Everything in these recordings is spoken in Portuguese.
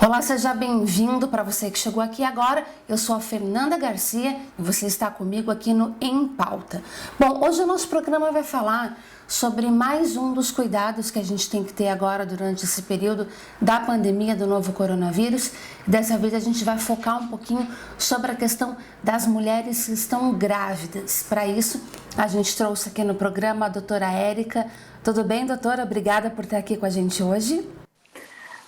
Olá, seja bem-vindo. Para você que chegou aqui agora, eu sou a Fernanda Garcia e você está comigo aqui no Em Pauta. Bom, hoje o nosso programa vai falar sobre mais um dos cuidados que a gente tem que ter agora durante esse período da pandemia do novo coronavírus. Dessa vez a gente vai focar um pouquinho sobre a questão das mulheres que estão grávidas. Para isso, a gente trouxe aqui no programa a doutora Érica. Tudo bem, doutora? Obrigada por estar aqui com a gente hoje.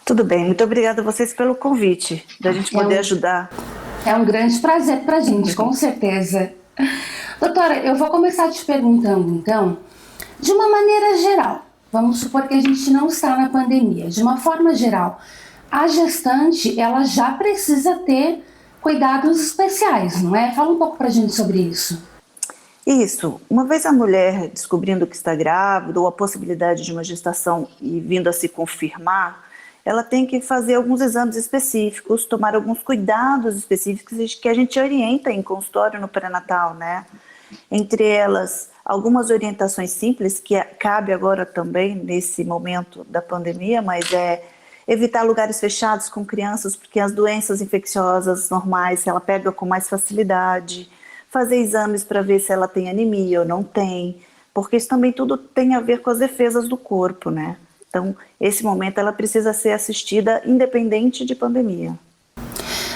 Tudo bem, muito obrigada a vocês pelo convite, da gente poder ajudar. É um grande prazer para a gente, com certeza. Doutora, eu vou começar te perguntando, então, de uma maneira geral, vamos supor que a gente não está na pandemia, de uma forma geral, a gestante, ela já precisa ter cuidados especiais, não é? Fala um pouco para a gente sobre isso. Isso, uma vez a mulher descobrindo que está grávida ou a possibilidade de uma gestação e vindo a se confirmar, ela tem que fazer alguns exames específicos, tomar alguns cuidados específicos que a gente orienta em consultório no pré-natal, né? Entre elas, algumas orientações simples que cabe agora também nesse momento da pandemia, mas é evitar lugares fechados com crianças, porque as doenças infecciosas normais ela pega com mais facilidade, fazer exames para ver se ela tem anemia ou não tem, porque isso também tudo tem a ver com as defesas do corpo, né? Então, esse momento ela precisa ser assistida independente de pandemia.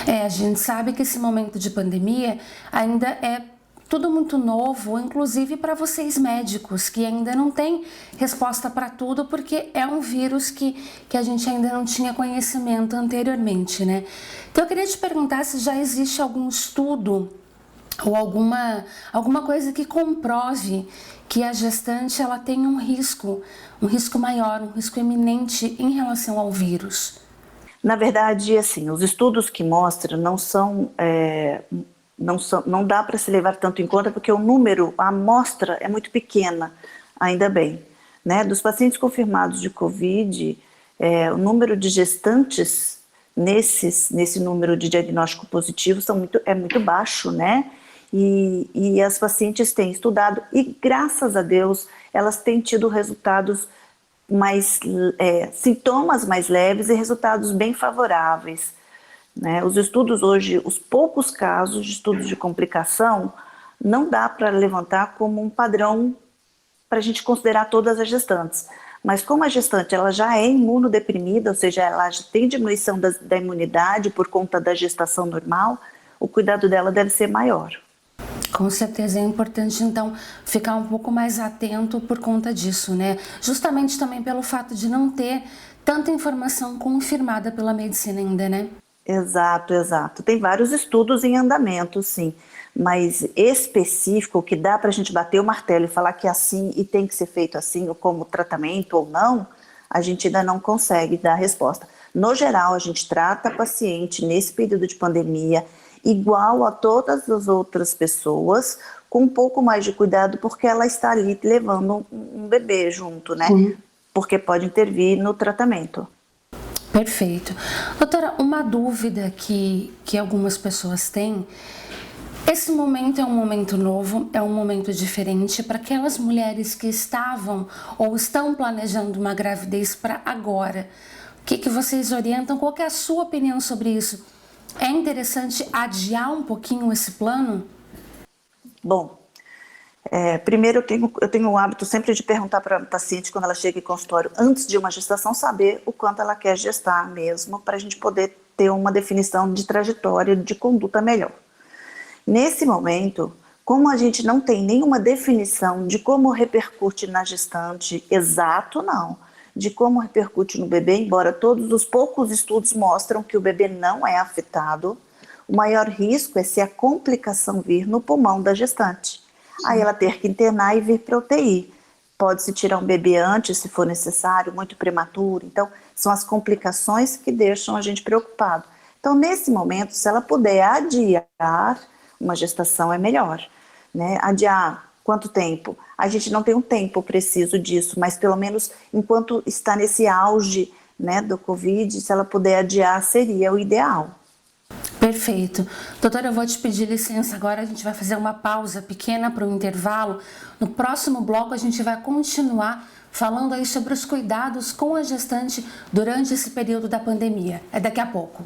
A gente sabe que esse momento de pandemia ainda é tudo muito novo, inclusive para vocês médicos, que ainda não têm resposta para tudo, porque é um vírus que a gente ainda não tinha conhecimento anteriormente, né? Então, eu queria te perguntar se já existe algum estudo ou alguma coisa que comprove que a gestante ela tem um risco maior, um risco eminente em relação ao vírus. Na verdade, assim, os estudos que mostram não dá para se levar tanto em conta porque a amostra é muito pequena, ainda bem, né? Dos pacientes confirmados de Covid, o número de gestantes nesse número de diagnóstico positivo é muito baixo, né? E as pacientes têm estudado e, graças a Deus, elas têm tido resultados sintomas mais leves e resultados bem favoráveis, né? Os estudos hoje, os poucos casos de estudos de complicação, não dá para levantar como um padrão para a gente considerar todas as gestantes. Mas como a gestante ela já é imunodeprimida, ou seja, ela já tem diminuição da imunidade por conta da gestação normal, o cuidado dela deve ser maior. Com certeza é importante, então, ficar um pouco mais atento por conta disso, né? Justamente também pelo fato de não ter tanta informação confirmada pela medicina ainda, né? Exato, exato. Tem vários estudos em andamento, sim, mas específico, que dá para a gente bater o martelo e falar que é assim e tem que ser feito assim, ou como tratamento ou não, a gente ainda não consegue dar resposta. No geral, a gente trata a paciente nesse período de pandemia igual a todas as outras pessoas, com um pouco mais de cuidado, porque ela está ali levando um bebê junto, né? Sim. Porque pode intervir no tratamento. Perfeito. Doutora, uma dúvida que algumas pessoas têm, esse momento é um momento novo, é um momento diferente para aquelas mulheres que estavam ou estão planejando uma gravidez para agora. O que vocês orientam? Qual que é a sua opinião sobre isso? É interessante adiar um pouquinho esse plano? Bom, primeiro eu tenho o hábito sempre de perguntar para a paciente quando ela chega em consultório, antes de uma gestação, saber o quanto ela quer gestar mesmo, para a gente poder ter uma definição de trajetória, de conduta melhor. Nesse momento, como a gente não tem nenhuma definição de como repercute na gestante exato, não, de como repercute no bebê, embora todos os poucos estudos mostram que o bebê não é afetado, o maior risco é se a complicação vir no pulmão da gestante. Aí ela ter que internar e vir para UTI. Pode-se tirar um bebê antes, se for necessário, muito prematuro. Então, são as complicações que deixam a gente preocupado. Então, nesse momento, se ela puder adiar uma gestação, é melhor, né? Adiar quanto tempo? A gente não tem um tempo preciso disso, mas pelo menos enquanto está nesse auge, né, do Covid, se ela puder adiar, seria o ideal. Perfeito. Doutora, eu vou te pedir licença agora, a gente vai fazer uma pausa pequena para um intervalo. No próximo bloco a gente vai continuar falando aí sobre os cuidados com a gestante durante esse período da pandemia. É daqui a pouco.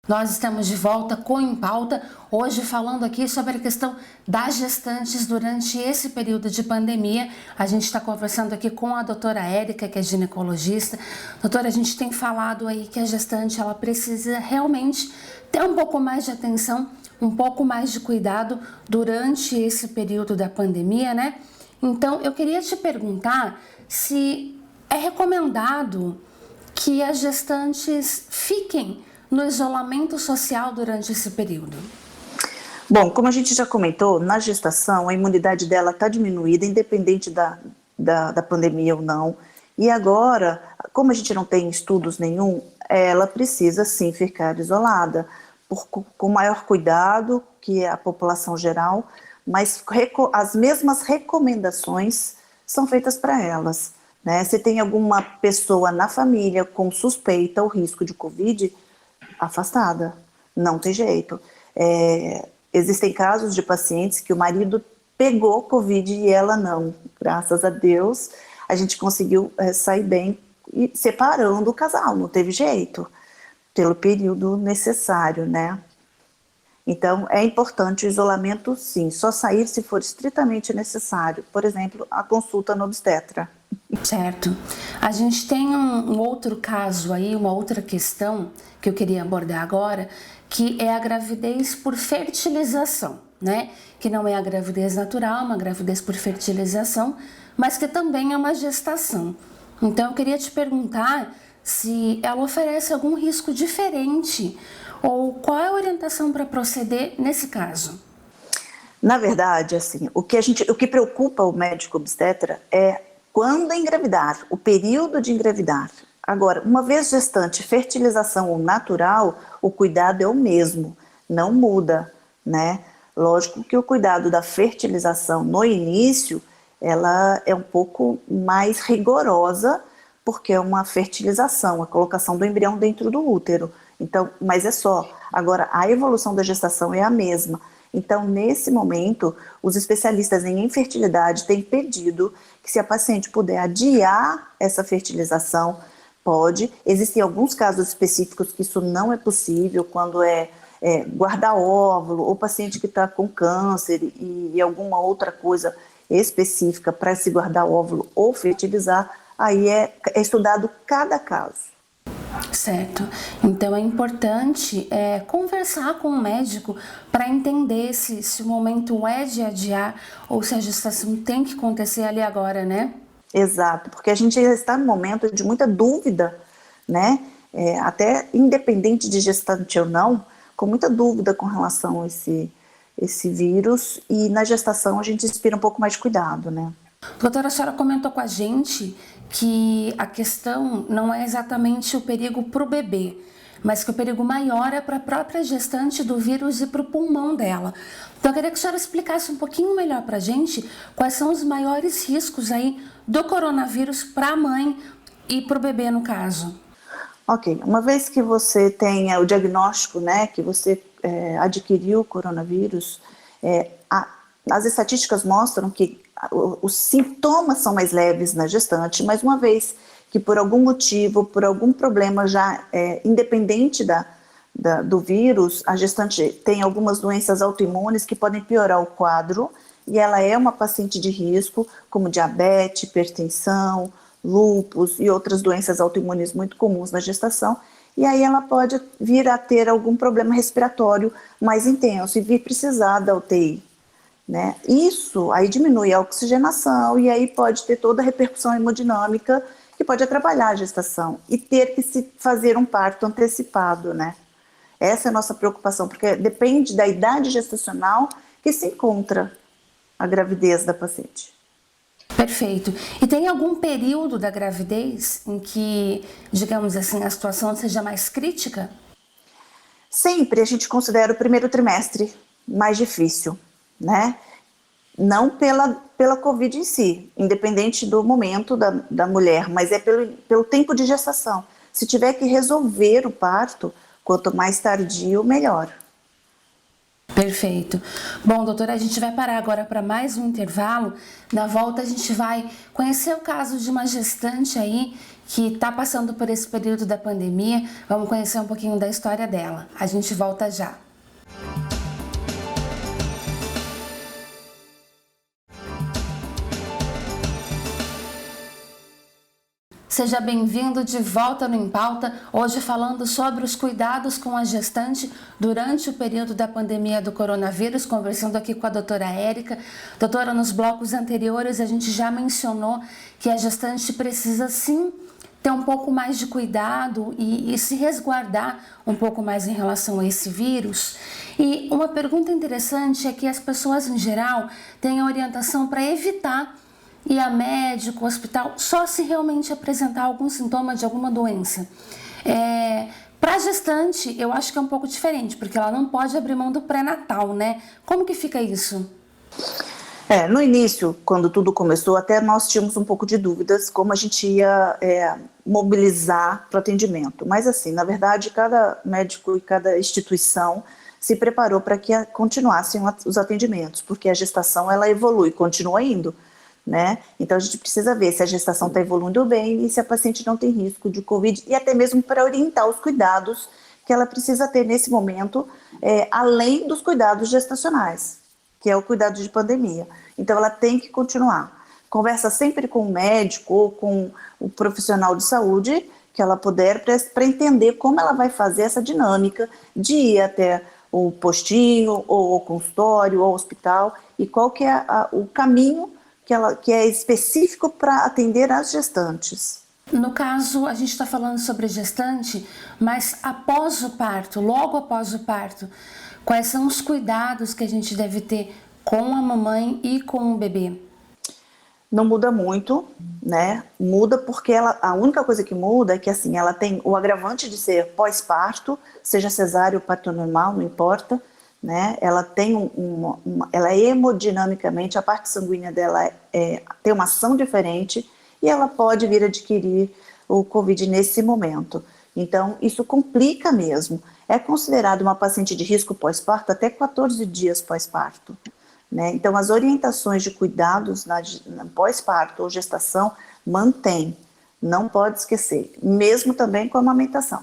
Nós estamos de volta com Em Pauta, hoje falando aqui sobre a questão das gestantes durante esse período de pandemia. A gente está conversando aqui com a doutora Érica, que é ginecologista. Doutora, a gente tem falado aí que a gestante ela precisa realmente ter um pouco mais de atenção, um pouco mais de cuidado durante esse período da pandemia, né? Então, eu queria te perguntar se é recomendado que as gestantes fiquem no isolamento social durante esse período? Bom, como a gente já comentou, na gestação a imunidade dela está diminuída, independente da pandemia ou não. E agora, como a gente não tem estudos nenhum, ela precisa sim ficar isolada, com maior cuidado que a população geral, mas as mesmas recomendações são feitas para elas, né? Se tem alguma pessoa na família com suspeita ou risco de Covid, afastada, não tem jeito. Existem casos de pacientes que o marido pegou Covid e ela não. Graças a Deus, a gente conseguiu sair bem e separando o casal, não teve jeito, pelo período necessário, né? Então, é importante o isolamento, sim, só sair se for estritamente necessário. Por exemplo, a consulta no obstetra. Certo. A gente tem um outro caso aí, uma outra questão que eu queria abordar agora, que é a gravidez por fertilização, né? Que não é a gravidez natural, uma gravidez por fertilização, mas que também é uma gestação. Então, eu queria te perguntar se ela oferece algum risco diferente ou qual é a orientação para proceder nesse caso. Na verdade, assim, o que preocupa o médico obstetra é quando engravidar, o período de engravidar. Agora, uma vez gestante, fertilização ou natural, o cuidado é o mesmo, não muda, né? Lógico que o cuidado da fertilização no início, ela é um pouco mais rigorosa, porque é uma fertilização, a colocação do embrião dentro do útero. Então, mas é só. Agora, a evolução da gestação é a mesma. Então, nesse momento, os especialistas em infertilidade têm pedido que, se a paciente puder adiar essa fertilização, pode. Existem alguns casos específicos que isso não é possível, quando guardar óvulo, ou paciente que está com câncer e alguma outra coisa específica para se guardar óvulo ou fertilizar, aí é estudado cada caso. Certo. Então é importante conversar com o médico para entender se o momento é de adiar ou se a gestação tem que acontecer ali agora, né? Exato, porque a gente está num momento de muita dúvida, né? Até independente de gestante ou não, com muita dúvida com relação a esse vírus, e na gestação a gente inspira um pouco mais de cuidado, né? Doutora, a senhora comentou com a gente que a questão não é exatamente o perigo para o bebê, mas que o perigo maior é para a própria gestante do vírus e para o pulmão dela. Então, eu queria que a senhora explicasse um pouquinho melhor para a gente quais são os maiores riscos aí do coronavírus para a mãe e para o bebê, no caso. Ok, uma vez que você tenha o diagnóstico, né, que você adquiriu o coronavírus, as estatísticas mostram que os sintomas são mais leves na gestante, mas uma vez que por algum motivo, por algum problema já independente do vírus, a gestante tem algumas doenças autoimunes que podem piorar o quadro, e ela é uma paciente de risco, como diabetes, hipertensão, lúpus e outras doenças autoimunes muito comuns na gestação, e aí ela pode vir a ter algum problema respiratório mais intenso e vir precisar da UTI. Né? Isso aí diminui a oxigenação e aí pode ter toda a repercussão hemodinâmica que pode atrapalhar a gestação e ter que se fazer um parto antecipado, né? Essa é a nossa preocupação, porque depende da idade gestacional que se encontra a gravidez da paciente. Perfeito. E tem algum período da gravidez em que, digamos assim, a situação seja mais crítica? Sempre a gente considera o primeiro trimestre mais difícil, né? Não pela Covid em si, independente do momento da mulher, mas é pelo tempo de gestação. Se tiver que resolver o parto, quanto mais tardio, melhor. Perfeito. Bom, doutora, a gente vai parar agora para mais um intervalo. Na volta a gente vai conhecer o caso de uma gestante aí que está passando por esse período da pandemia. Vamos conhecer um pouquinho da história dela. A gente volta já. Seja bem-vindo de volta no Em Pauta, hoje falando sobre os cuidados com a gestante durante o período da pandemia do coronavírus, conversando aqui com a doutora Érica. Doutora, nos blocos anteriores a gente já mencionou que a gestante precisa sim ter um pouco mais de cuidado e se resguardar um pouco mais em relação a esse vírus. E uma pergunta interessante é que as pessoas em geral têm a orientação para evitar ir a médico, hospital, só se realmente apresentar algum sintoma de alguma doença. Para a gestante, eu acho que é um pouco diferente, porque ela não pode abrir mão do pré-natal, né? Como que fica isso? No início, quando tudo começou, até nós tínhamos um pouco de dúvidas como a gente ia mobilizar para o atendimento. Mas assim, na verdade, cada médico e cada instituição se preparou para que continuassem os atendimentos, porque a gestação ela evolui, continua indo. Né? Então a gente precisa ver se a gestação está evoluindo bem e se a paciente não tem risco de Covid e até mesmo para orientar os cuidados que ela precisa ter nesse momento, além dos cuidados gestacionais, que é o cuidado de pandemia. Então ela tem que continuar. Conversa sempre com o médico ou com o profissional de saúde que ela puder para entender como ela vai fazer essa dinâmica de ir até o postinho ou o consultório ou o hospital e qual que é o caminho que é específico para atender as gestantes. No caso, a gente está falando sobre gestante, mas após o parto, logo após o parto, quais são os cuidados que a gente deve ter com a mamãe e com o bebê? Não muda muito, né? Muda porque a única coisa que muda é que assim, ela tem o agravante de ser pós-parto, seja cesárea ou parto normal, não importa. Né? Ela tem ela hemodinamicamente, a parte sanguínea dela tem uma ação diferente e ela pode vir a adquirir o Covid nesse momento. Então, isso complica mesmo. É considerado uma paciente de risco pós-parto até 14 dias pós-parto. Né? Então, as orientações de cuidados na pós-parto ou gestação mantém, não pode esquecer, mesmo também com a amamentação.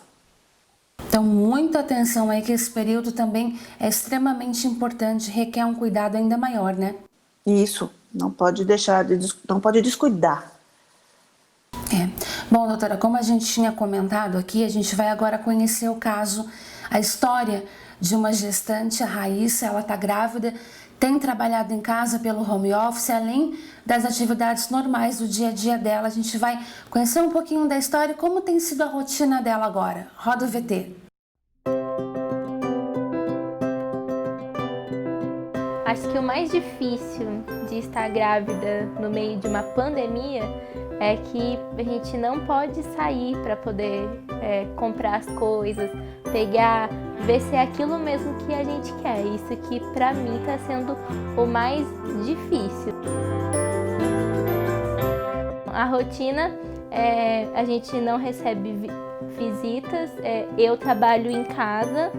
Então, muita atenção aí que esse período também é extremamente importante, requer um cuidado ainda maior, né? Isso, não pode não pode descuidar. Bom, doutora, como a gente tinha comentado aqui, a gente vai agora conhecer o caso, a história de uma gestante, a Raíssa. Ela está grávida, tem trabalhado em casa pelo home office, além das atividades normais do dia a dia dela. A gente vai conhecer um pouquinho da história e como tem sido a rotina dela agora. Roda o VT. Acho que o mais difícil de estar grávida no meio de uma pandemia é que a gente não pode sair para poder comprar as coisas, pegar, ver se é aquilo mesmo que a gente quer. Isso que para mim está sendo o mais difícil. A rotina, a gente não recebe visitas, eu trabalho em casa.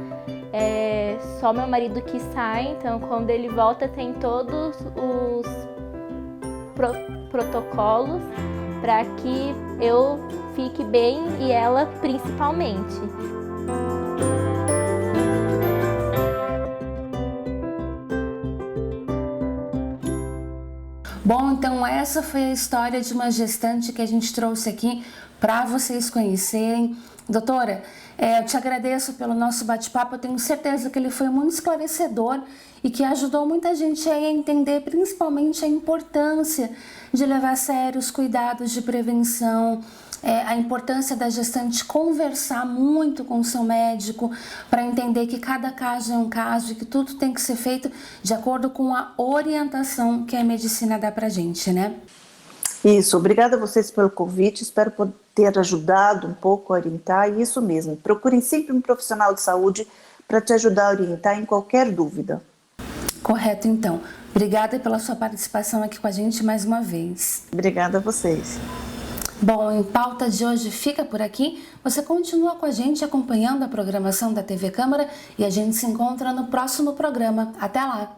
Só meu marido que sai, então quando ele volta tem todos os protocolos para que eu fique bem e ela principalmente. Bom, então essa foi a história de uma gestante que a gente trouxe aqui para vocês conhecerem. Doutora, eu te agradeço pelo nosso bate-papo, eu tenho certeza que ele foi muito esclarecedor e que ajudou muita gente a entender principalmente a importância de levar a sério os cuidados de prevenção, a importância da gestante conversar muito com o seu médico para entender que cada caso é um caso e que tudo tem que ser feito de acordo com a orientação que a medicina dá para a gente, né? Isso, obrigada a vocês pelo convite, espero poder ter ajudado um pouco a orientar, e isso mesmo, procurem sempre um profissional de saúde para te ajudar a orientar em qualquer dúvida. Correto, então. Obrigada pela sua participação aqui com a gente mais uma vez. Obrigada a vocês. Bom, em pauta de hoje fica por aqui. Você continua com a gente acompanhando a programação da TV Câmara e a gente se encontra no próximo programa. Até lá!